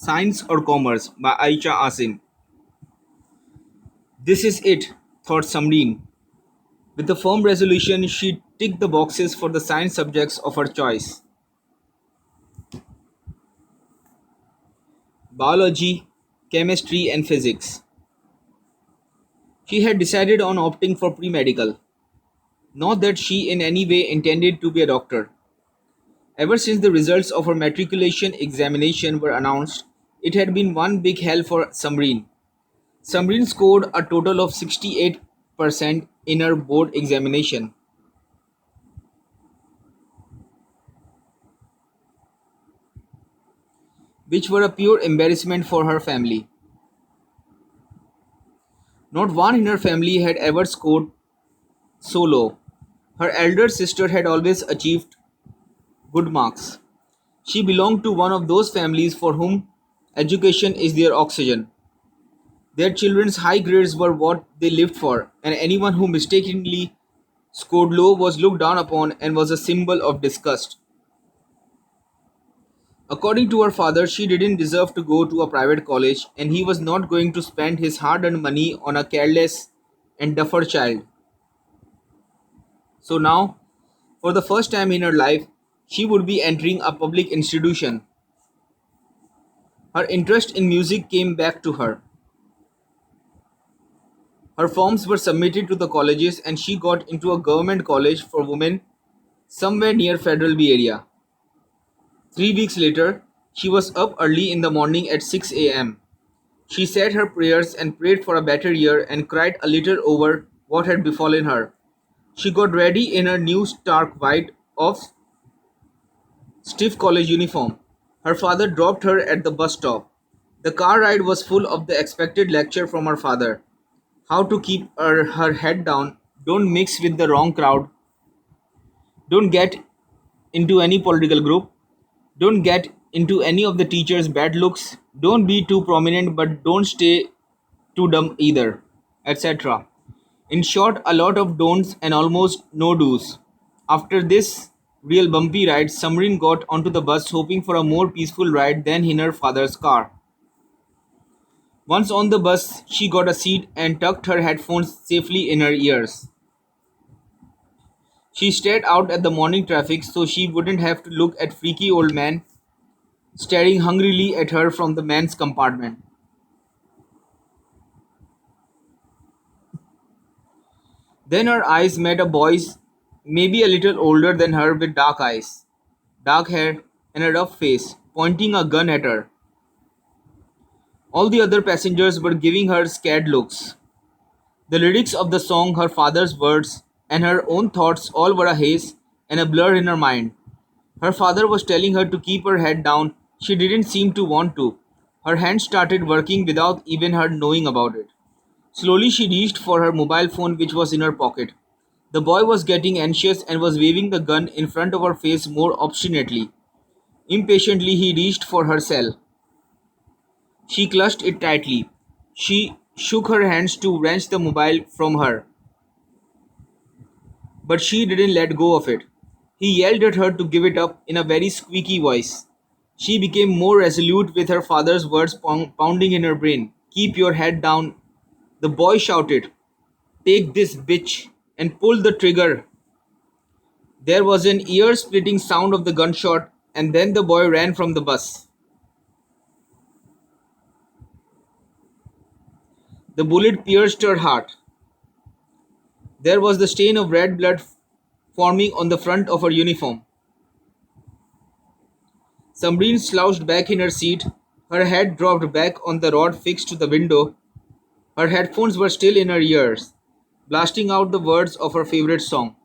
Science or Commerce by Aisha Asim. This is it, thought Samreen. With a firm resolution, she ticked the boxes for the science subjects of her choice: biology, chemistry, and physics. She had decided on opting for pre medical. Not that she in any way intended to be a doctor. Ever since the results of her matriculation examination were announced, it had been one big hell for Samreen. Samreen scored a total of 68% in her board examination, which were a pure embarrassment for her family. Not one in her family had ever scored so low. Her elder sister had always achieved good marks. She belonged to one of those families for whom education is their oxygen. Their children's high grades were what they lived for, and anyone who mistakenly scored low was looked down upon and was a symbol of disgust. According to her father, she didn't deserve to go to a private college, and he was not going to spend his hard earned money on a careless and duffer child. So now, for the first time in her life, she would be entering a public institution. Her interest in music came back to her. Her forms were submitted to the colleges, and she got into a government college for women somewhere near Federal Bay area. 3 weeks later, she was up early in the morning at 6 a.m. She said her prayers and prayed for a better year and cried a little over what had befallen her. She got ready in her new stark white of stiff college uniform. Her father dropped her at the bus stop. The car ride was full of the expected lecture from her father. How to keep her head down, don't mix with the wrong crowd, don't get into any political group, don't get into any of the teachers' bad looks, don't be too prominent but don't stay too dumb either, etc. In short, a lot of don'ts and almost no do's. After this real bumpy ride, Samrin got onto the bus hoping for a more peaceful ride than in her father's car. Once on the bus, she got a seat and tucked her headphones safely in her ears. She stared out at the morning traffic so she wouldn't have to look at freaky old man staring hungrily at her from the men's compartment. Then her eyes met a boy's, maybe a little older than her, with dark eyes, dark hair, and a rough face, pointing a gun at her. All the other passengers were giving her scared looks. The lyrics of the song, her father's words, and her own thoughts all were a haze and a blur in her mind. Her father was telling her to keep her head down. She didn't seem to want to. Her hands started working without even her knowing about it. Slowly she reached for her mobile phone, which was in her pocket. The boy was getting anxious and was waving the gun in front of her face more obstinately. Impatiently he reached for her cell. She clutched it tightly. She shook her hands to wrench the mobile from her, but she didn't let go of it. He yelled at her to give it up in a very squeaky voice. She became more resolute with her father's words pounding in her brain. Keep your head down, the boy shouted. Take this, bitch, and pulled the trigger. There was an ear splitting sound of the gunshot, and then the boy ran from the bus. The bullet pierced her heart. There was the stain of red blood forming on the front of her uniform. Samreen slouched back in her seat, her head dropped back on the rod fixed to the window. Her headphones were still in her ears, blasting out the words of her favorite song.